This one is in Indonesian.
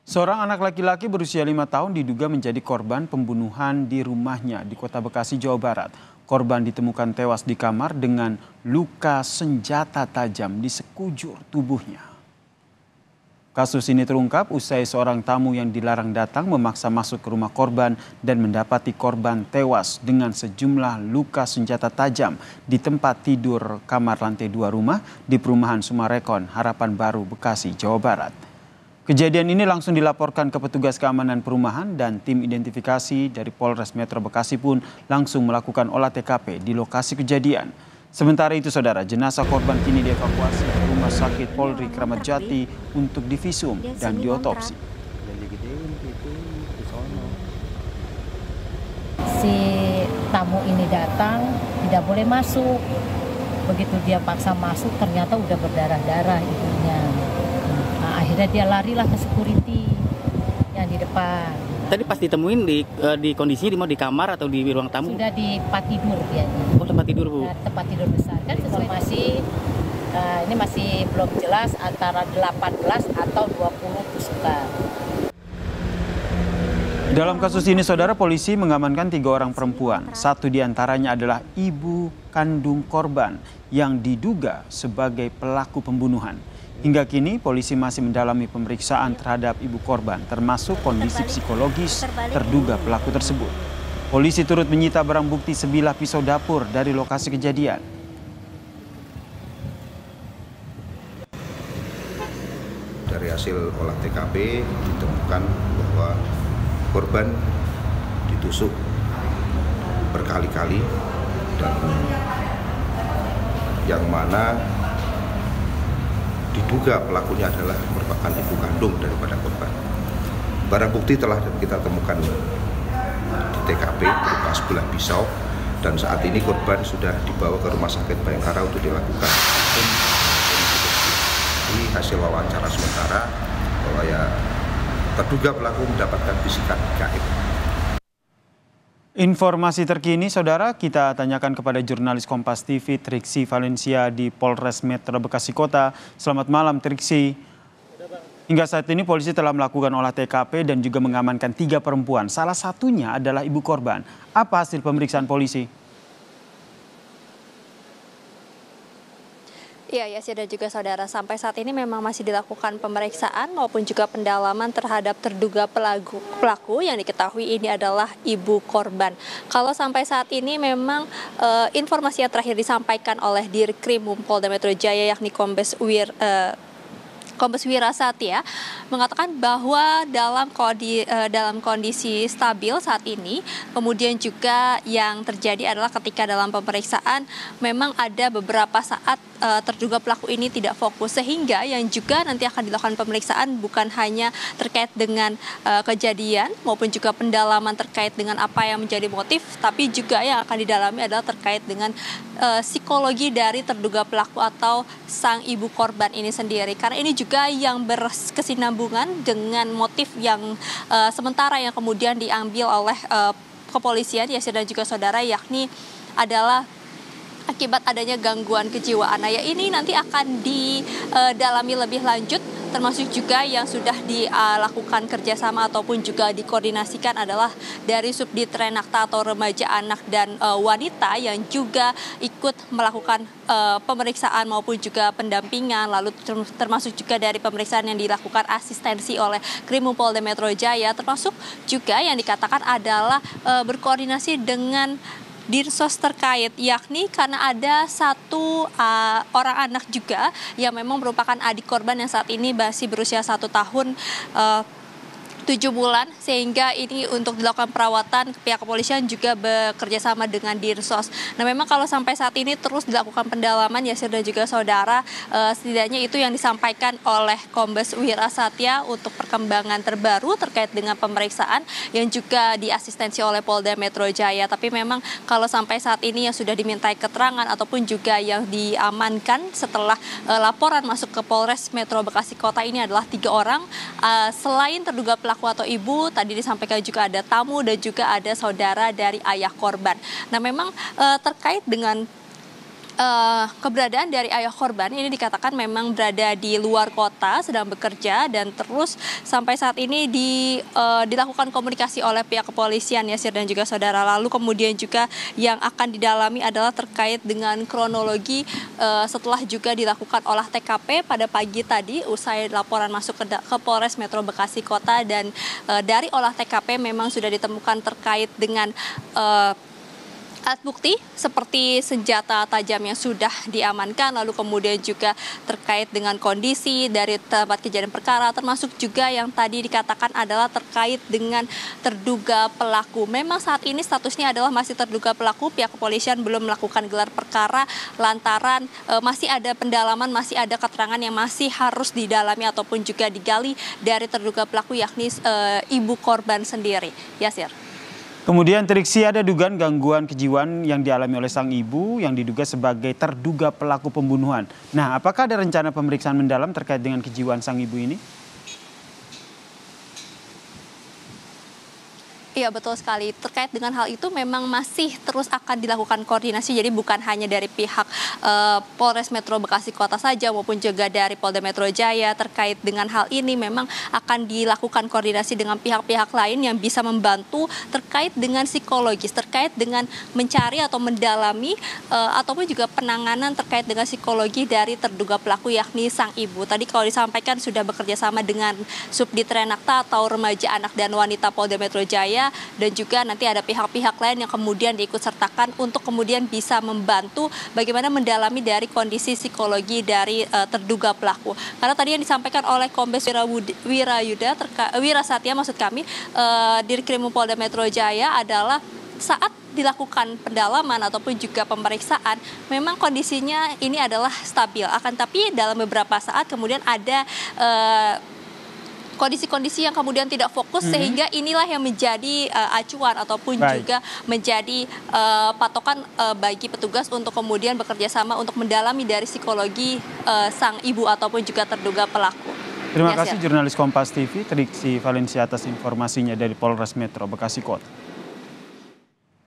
Seorang anak laki-laki berusia 5 tahun diduga menjadi korban pembunuhan di rumahnya di Kota Bekasi, Jawa Barat. Korban ditemukan tewas di kamar dengan luka senjata tajam di sekujur tubuhnya. Kasus ini terungkap usai seorang tamu yang dilarang datang memaksa masuk ke rumah korban dan mendapati korban tewas dengan sejumlah luka senjata tajam di tempat tidur kamar lantai 2 rumah di perumahan Sumarekon, Harapan Baru, Bekasi, Jawa Barat. Kejadian ini langsung dilaporkan ke petugas keamanan perumahan dan tim identifikasi dari Polres Metro Bekasi pun langsung melakukan olah TKP di lokasi kejadian. Sementara itu saudara, jenazah korban kini dievakuasi ke Rumah Sakit Polri Kramat Jati untuk divisum dan diotopsi. Si tamu ini datang tidak boleh masuk. Begitu dia paksa masuk ternyata udah berdarah-darah ibunya. Nah, akhirnya dia larilah ke security yang di depan. Tadi pas ditemuin di kondisinya di kamar atau di ruang tamu? Sudah di tempat tidur dia. Oh, tempat tidur, Bu. Nah, tempat tidur besar kan informasi ini masih belum jelas antara 18 atau 20 tusukan. Dalam kasus ini saudara, polisi mengamankan 3 orang perempuan. 1 diantaranya adalah ibu kandung korban yang diduga sebagai pelaku pembunuhan. Hingga kini polisi masih mendalami pemeriksaan terhadap ibu korban termasuk kondisi psikologis terduga pelaku tersebut. Polisi turut menyita barang bukti sebilah pisau dapur dari lokasi kejadian. Dari hasil olah TKP ditemukan bahwa korban ditusuk berkali-kali dan yang mana diduga pelakunya adalah merupakan ibu kandung daripada korban. Barang bukti telah kita temukan di TKP berupa sebilah pisau dan saat ini korban sudah dibawa ke Rumah Sakit Bayangkara untuk dilakukan. Di hasil wawancara sementara bahwa terduga pelaku mendapatkan bisikan gaib. Informasi terkini saudara kita tanyakan kepada jurnalis Kompas TV Triksi Valencia di Polres Metro Bekasi Kota. Selamat malam Triksi. Hingga saat ini polisi telah melakukan olah TKP dan juga mengamankan 3 perempuan. Salah satunya adalah ibu korban. Apa hasil pemeriksaan polisi? Iya, Yasir dan juga saudara, sampai saat ini memang masih dilakukan pemeriksaan maupun juga pendalaman terhadap terduga pelaku yang diketahui ini adalah ibu korban. Kalau sampai saat ini memang informasi yang terakhir disampaikan oleh Dirkrim Polda Metro Jaya yakni Kombes Wira Satya mengatakan bahwa dalam kondisi stabil saat ini, kemudian juga yang terjadi adalah ketika dalam pemeriksaan memang ada beberapa saat terduga pelaku ini tidak fokus, sehingga yang juga nanti akan dilakukan pemeriksaan bukan hanya terkait dengan kejadian maupun juga pendalaman terkait dengan apa yang menjadi motif, tapi juga yang akan didalami adalah terkait dengan psikologi dari terduga pelaku atau sang ibu korban ini sendiri, karena ini juga yang berkesinambungan dengan motif yang sementara yang kemudian diambil oleh kepolisian Yasir dan juga saudara, yakni adalah akibat adanya gangguan kejiwaan. Nah, ini nanti akan didalami lebih lanjut, termasuk juga yang sudah dilakukan kerjasama ataupun juga dikoordinasikan adalah dari Subdit Renakta atau Remaja Anak dan Wanita yang juga ikut melakukan pemeriksaan maupun juga pendampingan, lalu termasuk juga dari pemeriksaan yang dilakukan asistensi oleh Krimum Polda Metro Jaya, termasuk juga yang dikatakan adalah berkoordinasi dengan Dinsos terkait, yakni karena ada satu orang anak juga yang memang merupakan adik korban yang saat ini masih berusia 1 tahun 7 bulan, sehingga ini untuk dilakukan perawatan pihak kepolisian juga bekerja sama dengan Dinsos. Nah, memang kalau sampai saat ini terus dilakukan pendalaman Yasir dan juga saudara, setidaknya itu yang disampaikan oleh Kombes Wira Satya untuk perkembangan terbaru terkait dengan pemeriksaan yang juga diasistensi oleh Polda Metro Jaya. Tapi memang kalau sampai saat ini yang sudah dimintai keterangan ataupun juga yang diamankan setelah laporan masuk ke Polres Metro Bekasi Kota ini adalah 3 orang. Selain terduga pelaku atau ibu, tadi disampaikan juga ada tamu dan juga ada saudara dari ayah korban. Nah, memang terkait dengan keberadaan dari ayah korban ini dikatakan memang berada di luar kota sedang bekerja, dan terus sampai saat ini dilakukan komunikasi oleh pihak kepolisian, Yasir dan juga saudara. Lalu kemudian juga yang akan didalami adalah terkait dengan kronologi setelah juga dilakukan olah TKP pada pagi tadi usai laporan masuk ke Polres Metro Bekasi Kota, dan dari olah TKP memang sudah ditemukan terkait dengan alat bukti seperti senjata tajam yang sudah diamankan, lalu kemudian juga terkait dengan kondisi dari tempat kejadian perkara, termasuk juga yang tadi dikatakan adalah terkait dengan terduga pelaku. Memang saat ini statusnya adalah masih terduga pelaku, pihak kepolisian belum melakukan gelar perkara lantaran masih ada pendalaman, masih ada keterangan yang masih harus didalami ataupun juga digali dari terduga pelaku, yakni ibu korban sendiri. Yasir. Kemudian Triksi, ada dugaan gangguan kejiwaan yang dialami oleh sang ibu yang diduga sebagai terduga pelaku pembunuhan. Nah, apakah ada rencana pemeriksaan mendalam terkait dengan kejiwaan sang ibu ini? Iya, betul sekali. Terkait dengan hal itu memang masih terus akan dilakukan koordinasi. Jadi bukan hanya dari pihak Polres Metro Bekasi Kota saja maupun juga dari Polda Metro Jaya terkait dengan hal ini, memang akan dilakukan koordinasi dengan pihak-pihak lain yang bisa membantu terkait dengan psikologis, terkait dengan mencari atau mendalami ataupun juga penanganan terkait dengan psikologi dari terduga pelaku, yakni sang ibu. Tadi kalau disampaikan sudah bekerja sama dengan Subdit Renakta atau Remaja Anak dan Wanita Polda Metro Jaya, dan juga nanti ada pihak-pihak lain yang kemudian diikutsertakan untuk kemudian bisa membantu bagaimana mendalami dari kondisi psikologi dari terduga pelaku. Karena tadi yang disampaikan oleh Kombes Wira Satya maksud kami, Dirkrim Polda Metro Jaya adalah saat dilakukan pendalaman ataupun juga pemeriksaan, memang kondisinya ini adalah stabil. Akan tapi dalam beberapa saat kemudian ada kondisi-kondisi yang kemudian tidak fokus, sehingga inilah yang menjadi acuan ataupun juga menjadi patokan bagi petugas untuk kemudian bekerja sama untuk mendalami dari psikologi sang ibu ataupun juga terduga pelaku. Terima kasih jurnalis Kompas TV Triksi Valencia atas informasinya dari Polres Metro Bekasi Kota.